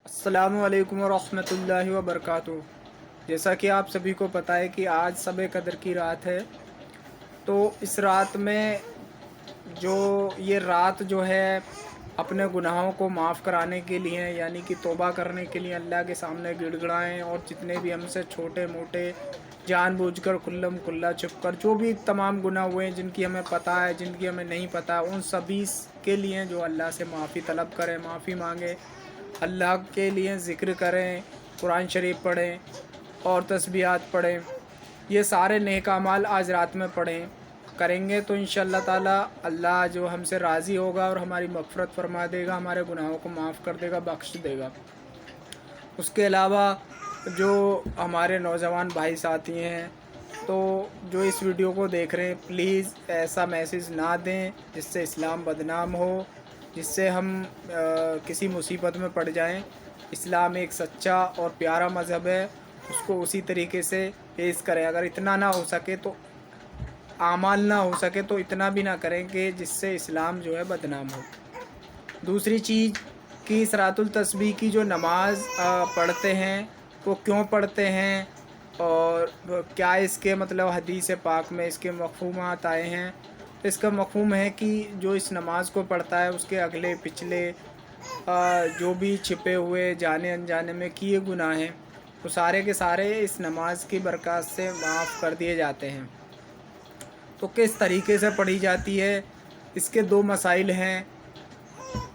السلام علیکم ورحمۃ اللہ وبرکاتہ۔ جیسا کہ آپ سبھی کو پتہ ہے کہ آج شب قدر کی رات ہے، تو اس رات میں جو یہ رات جو ہے اپنے گناہوں کو معاف کرانے کے لیے، یعنی کہ توبہ کرنے کے لیے اللہ کے سامنے گڑ گڑائیں، اور جتنے بھی ہم سے چھوٹے موٹے جان بوجھ کر کھلم کھلا چھپ کر جو بھی تمام گناہ ہوئے ہیں، جن کی ہمیں پتہ ہے جن کی ہمیں نہیں پتہ، ان سبھی کے لیے جو اللہ سے معافی طلب کریں، معافی مانگیں، اللہ کے لیے ذکر کریں، قرآن شریف پڑھیں اور تسبیحات پڑھیں۔ یہ سارے نیک اعمال آج رات میں کریں گے تو انشاءاللہ تعالی اللہ جو ہم سے راضی ہوگا اور ہماری مغفرت فرما دے گا، ہمارے گناہوں کو معاف کر دے گا، بخش دے گا۔ اس کے علاوہ جو ہمارے نوجوان بھائی ساتھی ہیں، تو جو اس ویڈیو کو دیکھ رہے ہیں، پلیز ایسا میسیج نہ دیں جس سے اسلام بدنام ہو، جس سے ہم کسی مصیبت میں پڑ جائیں۔ اسلام ایک سچا اور پیارا مذہب ہے، اس کو اسی طریقے سے پیش کریں۔ اگر اتنا نہ ہو سکے تو اعمال نہ ہو سکے تو اتنا بھی نہ کریں کہ جس سے اسلام جو ہے بدنام ہو۔ دوسری چیز کہ صلاۃ التسبیح کی جو نماز پڑھتے ہیں وہ کیوں پڑھتے ہیں، اور کیا اس کے مطلب حدیث پاک میں اس کے مفہومات آئے ہیں۔ اس کا مفہوم ہے کہ جو اس نماز کو پڑھتا ہے اس کے اگلے پچھلے جو بھی چھپے ہوئے جانے انجانے میں کیے گناہ ہیں، وہ سارے کے سارے اس نماز کی برکات سے معاف کر دیے جاتے ہیں۔ تو کس طریقے سے پڑھی جاتی ہے، اس کے دو مسائل ہیں۔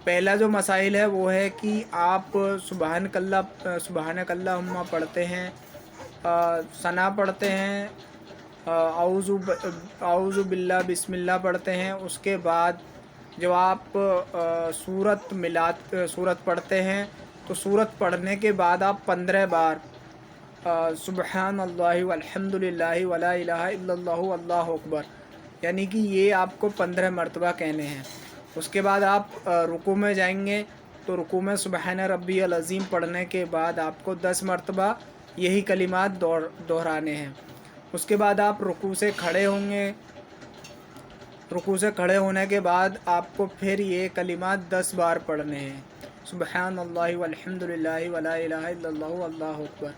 پہلا جو مسائل ہے وہ ہے کہ آپ سبحانک اللہم پڑھتے ہیں، ثنا پڑھتے ہیں، اعوذ باللہ بسم اللہ پڑھتے ہیں۔ اس کے بعد جب آپ سورت پڑھتے ہیں تو سورت پڑھنے کے بعد آپ 15 بار سبحان اللہ والحمد للہ ولا الہ الا اللہ واللہ اکبر، یعنی کہ یہ آپ کو 15 مرتبہ کہنے ہیں۔ اس کے بعد آپ رکوع میں جائیں گے تو رکوع میں سبحان ربی العظیم پڑھنے کے بعد آپ کو 10 مرتبہ یہی کلمات دہرانے ہیں۔ اس کے بعد آپ رکوع سے کھڑے ہوں گے، رکوع سے کھڑے ہونے کے بعد آپ کو پھر یہ کلمات 10 بار پڑھنے ہیں، سبحان اللہ والحمد للہ ولا الہ الا اللہ واللہ اکبر۔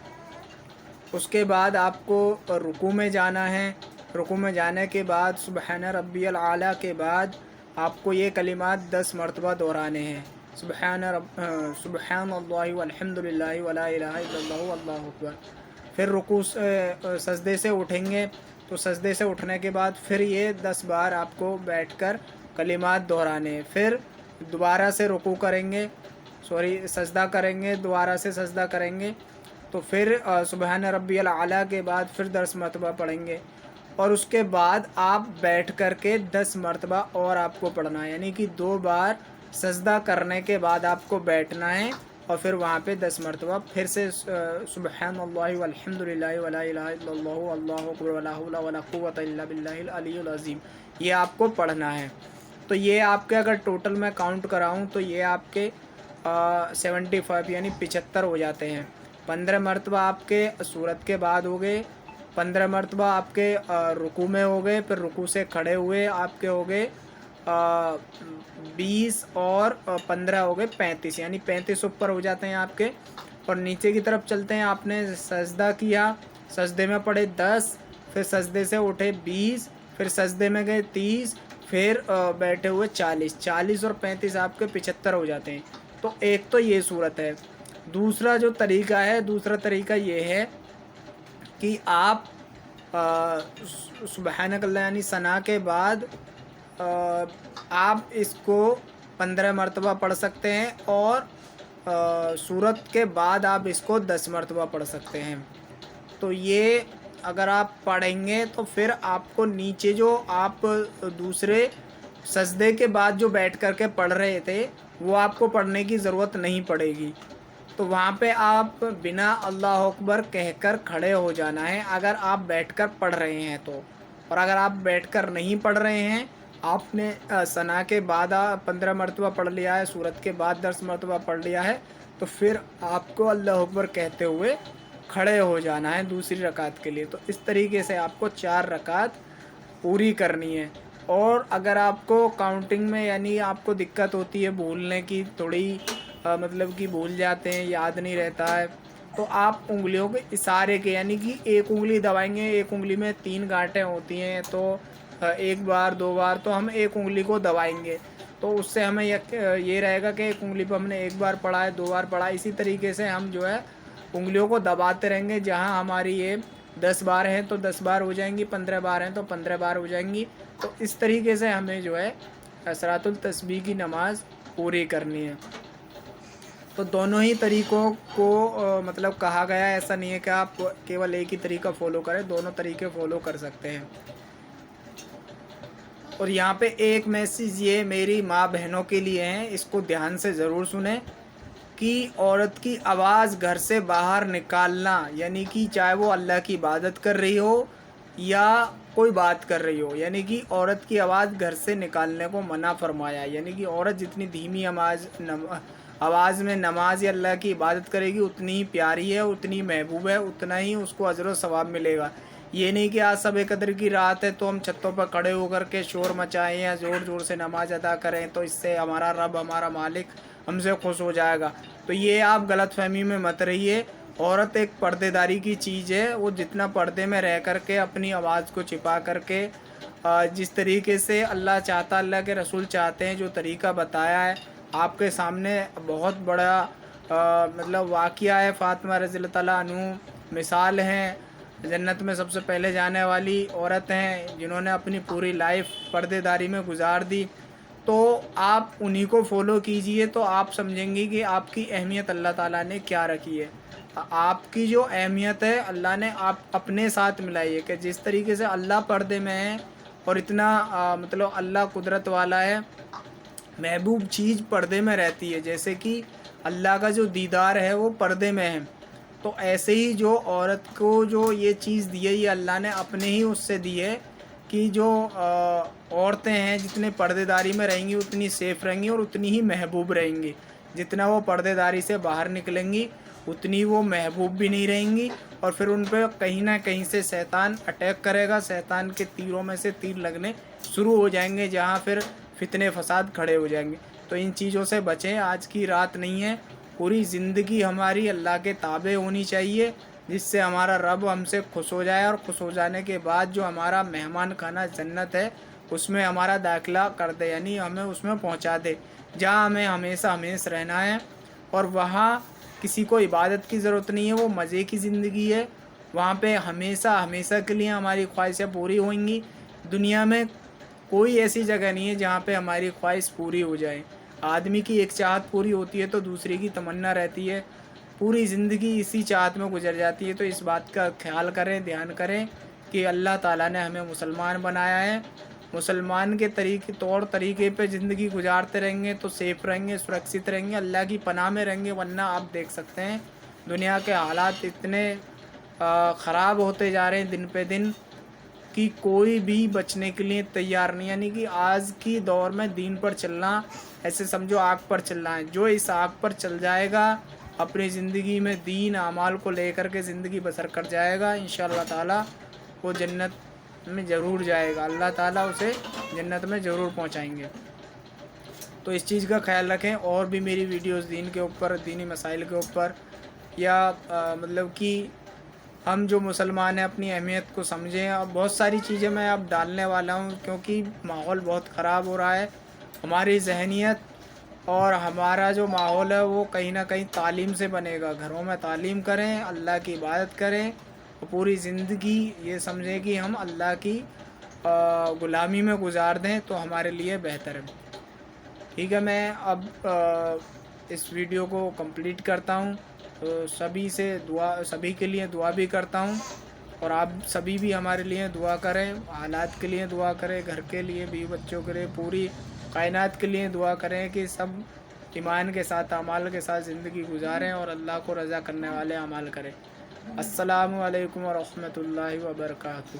اس کے بعد آپ کو رکوع میں جانا ہے، رکوع میں جانے کے بعد سبحان ربی الاعلیٰ کے بعد آپ کو یہ کلمات 10 مرتبہ دہرانے ہیں، سبحان اللہ والحمد للہ ولا الہ الا اللہ واللہ اکبر۔ پھر رکوع سجدے سے اٹھیں گے تو سجدے سے اٹھنے کے بعد پھر یہ 10 بار آپ کو بیٹھ کر کلمات دہرانے ہیں۔ پھر دوبارہ سے رکوع کریں گے، سجدہ کریں گے، دوبارہ سے سجدہ کریں گے تو پھر سبحان ربی الاعلیٰ کے بعد پھر 10 مرتبہ پڑھیں گے، اور اس کے بعد آپ بیٹھ کر کے 10 مرتبہ اور آپ کو پڑھنا ہے، یعنی کہ 2 بار سجدہ کرنے کے بعد آپ کو بیٹھنا ہے، اور پھر وہاں پہ 10 مرتبہ پھر سے سبحان اللہ والحمد للہ ولا الہ الا اللہ واللہ اکبر ولا حول ولا قوۃ الا باللہ العلی العظیم یہ آپ کو پڑھنا ہے۔ تو یہ آپ کے اگر ٹوٹل میں کاؤنٹ کراؤں تو یہ آپ کے 75 یعنی 75 ہو جاتے ہیں۔ 15 مرتبہ آپ کے سورت کے بعد ہو گئے، 15 مرتبہ آپ کے رکوع میں ہو گئے، پھر رکوع سے کھڑے ہوئے آپ کے ہو گئے 20، اور 15 ہو گئے 35، یعنی 35 اوپر ہو جاتے ہیں آپ کے۔ اور نیچے کی طرف چلتے ہیں، آپ نے سجدہ کیا، سجدے میں پڑھے 10، پھر سجدے سے اٹھے 20، پھر سجدے میں گئے 30، پھر بیٹھے ہوئے 40 اور 35 آپ کے 75 ہو جاتے ہیں۔ تو ایک تو یہ صورت ہے۔ دوسرا جو طریقہ ہے، دوسرا طریقہ یہ ہے کہ آپ سبحانک اللہ یعنی ثنا کے بعد آپ اس کو 15 مرتبہ پڑھ سکتے ہیں، اور سورت کے بعد آپ اس کو 10 مرتبہ پڑھ سکتے ہیں۔ تو یہ اگر آپ پڑھیں گے تو پھر آپ کو نیچے جو آپ دوسرے سجدے کے بعد جو بیٹھ کر کے پڑھ رہے تھے وہ آپ کو پڑھنے کی ضرورت نہیں پڑے گی، تو وہاں پہ آپ بنا اللہ اکبر کہہ کر کھڑے ہو جانا ہے اگر آپ بیٹھ کر پڑھ رہے ہیں تو۔ اور اگر آپ بیٹھ کر نہیں پڑھ رہے ہیں، آپ نے ثنا کے بعد 15 مرتبہ پڑھ لیا ہے، سورت کے بعد 10 مرتبہ پڑھ لیا ہے، تو پھر آپ کو اللہ اکبر کہتے ہوئے کھڑے ہو جانا ہے دوسری رکعت کے لیے۔ تو اس طریقے سے آپ کو 4 رکعت پوری کرنی ہے۔ اور اگر آپ کو کاؤنٹنگ میں یعنی آپ کو دقت ہوتی ہے، بھولنے کی تھوڑی مطلب کہ بھول جاتے ہیں، یاد نہیں رہتا ہے، تو آپ انگلیوں کے اشارے کے، یعنی کہ ایک انگلی دبائیں گے، ایک انگلی میں 3 گانٹیں ہوتی ہیں، تو ایک بار 2 بار تو ہم ایک انگلی کو دبائیں گے، تو اس سے ہمیں یہ رہے گا کہ ایک انگلی پہ ہم نے ایک بار پڑھا ہے، 2 بار پڑھا ہے۔ اسی طریقے سے ہم جو ہے انگلیوں کو دباتے رہیں گے، جہاں ہماری یہ 10 بار ہیں تو 10 بار ہو جائیں گی، 15 بار ہیں تو 15 بار ہو جائیں گی۔ تو اس طریقے سے ہمیں جو ہے صلاۃ التسبیح کی نماز پوری کرنی ہے۔ تو دونوں ہی طریقوں کو مطلب کہا گیا ہے، ایسا نہیں ہے کہ آپ کیول ایک ہی طریقہ فالو کریں، دونوں طریقے فالو کر سکتے ہیں۔ اور یہاں پہ ایک میسیج یہ میری ماں بہنوں کے لیے ہیں، اس کو دھیان سے ضرور سنیں، کہ عورت کی آواز گھر سے باہر نکالنا، یعنی کہ چاہے وہ اللہ کی عبادت کر رہی ہو یا کوئی بات کر رہی ہو، یعنی کہ عورت کی آواز گھر سے نکالنے کو منع فرمایا ہے۔ یعنی کہ عورت جتنی دھیمی آواز میں نماز یا اللہ کی عبادت کرے گی اتنی ہی پیاری ہے، اتنی محبوب ہے، اتنا ہی اس کو اجر و ثواب ملے گا۔ یہ نہیں کہ آج شب قدر کی رات ہے تو ہم چھتوں پر کھڑے ہو کر کے شور مچائیں یا زور زور سے نماز ادا کریں تو اس سے ہمارا رب، ہمارا مالک ہم سے خوش ہو جائے گا۔ تو یہ آپ غلط فہمی میں مت رہیے۔ عورت ایک پردے داری کی چیز ہے، وہ جتنا پردے میں رہ کر کے اپنی آواز کو چھپا کر کے جس طریقے سے اللہ چاہتا، اللہ کے رسول چاہتے ہیں، جو طریقہ بتایا ہے آپ کے سامنے، بہت بڑا مطلب واقعہ ہے۔ فاطمہ رضی اللہ تعالیٰ عنہ مثال ہیں، جنت میں سب سے پہلے جانے والی عورت ہیں، جنہوں نے اپنی پوری لائف پردے داری میں گزار دی۔ تو آپ انہی کو فالو کیجئے تو آپ سمجھیں گے کہ آپ کی اہمیت اللہ تعالیٰ نے کیا رکھی ہے۔ آپ کی جو اہمیت ہے اللہ نے آپ اپنے ساتھ ملائی ہے، کہ جس طریقے سے اللہ پردے میں ہے اور اتنا مطلب اللہ قدرت والا ہے، محبوب چیز پردے میں رہتی ہے، جیسے کہ اللہ کا جو دیدار ہے وہ پردے میں ہے، تو ایسے ہی جو عورت کو جو یہ چیز دی ہے یہ اللہ نے اپنے ہی اس سے دی ہے، کہ جو عورتیں ہیں جتنے پردے داری میں رہیں گی اتنی سیف رہیں گی اور اتنی ہی محبوب رہیں گی۔ جتنا وہ پردے داری سے باہر نکلیں گی اتنی وہ محبوب بھی نہیں رہیں گی، اور پھر ان پہ کہیں نہ کہیں سے شیطان اٹیک کرے گا، شیطان کے تیروں میں سے تیر لگنے شروع ہو جائیں گے، جہاں پھر فتنے فساد کھڑے ہو جائیں گے۔ تو ان چیزوں سے بچیں، آج کی رات نہیں ہے، پوری زندگی ہماری اللہ کے تابع ہونی چاہیے، جس سے ہمارا رب ہم سے خوش ہو جائے، اور خوش ہو جانے کے بعد جو ہمارا مہمان خانہ جنت ہے اس میں ہمارا داخلہ کر دے، یعنی ہمیں اس میں پہنچا دے، جہاں ہمیں ہمیشہ ہمیشہ رہنا ہے، اور وہاں کسی کو عبادت کی ضرورت نہیں ہے، وہ مزے کی زندگی ہے، وہاں پہ ہمیشہ ہمیشہ کے لیے ہماری خواہشیں پوری ہوئیں گی۔ دنیا میں کوئی ایسی جگہ نہیں ہے جہاں پہ ہماری خواہش پوری ہو جائے۔ آدمی کی ایک چاہت پوری ہوتی ہے تو دوسری کی تمنا رہتی ہے، پوری زندگی اسی چاہت میں گزر جاتی ہے۔ تو اس بات کا خیال کریں، دھیان کریں کہ اللہ تعالیٰ نے ہمیں مسلمان بنایا ہے، مسلمان کے طور طریقے پہ زندگی گزارتے رہیں گے تو سیف رہیں گے، سرکشت رہیں گے، اللہ کی پناہ میں رہیں گے۔ ورنہ آپ دیکھ سکتے ہیں دنیا کے حالات اتنے خراب ہوتے جا رہے ہیں دن پہ دن، کہ کوئی بھی بچنے کے لیے تیار نہیں۔ یعنی کہ آج کی دور میں دین پر چلنا ایسے سمجھو آگ پر چلنا ہے۔ جو اس آگ پر چل جائے گا، اپنی زندگی میں دین اعمال کو لے کر کے زندگی بسر کر جائے گا، انشاءاللہ تعالیٰ وہ جنت میں ضرور جائے گا، اللہ تعالیٰ اسے جنت میں ضرور پہنچائیں گے۔ تو اس چیز کا خیال رکھیں۔ اور بھی میری ویڈیوز دین کے اوپر، دینی مسائل کے اوپر، یا مطلب کہ ہم جو مسلمان ہیں اپنی اہمیت کو سمجھیں۔ اور بہت ساری چیزیں میں اب ڈالنے والا ہوں، کیونکہ ماحول بہت خراب ہو رہا ہے۔ ہماری ذہنیت اور ہمارا جو ماحول ہے وہ کہیں نہ کہیں تعلیم سے بنے گا۔ گھروں میں تعلیم کریں، اللہ کی عبادت کریں، اور پوری زندگی یہ سمجھیں کہ ہم اللہ کی غلامی میں گزار دیں تو ہمارے لیے بہتر ہے۔ ٹھیک ہے، میں اب اس ویڈیو کو کمپلیٹ کرتا ہوں۔ تو سبھی کے لیے دعا بھی کرتا ہوں، اور آپ سبھی بھی ہمارے لیے دعا کریں، حالات کے لیے دعا کریں، گھر کے لیے، بیوی بچوں کے لیے، پوری کائنات کے لیے دعا کریں کہ سب ایمان کے ساتھ، اعمال کے ساتھ زندگی گزاریں اور اللہ کو رضا کرنے والے اعمال کریں۔ السلام علیکم ورحمۃ اللہ وبرکاتہ۔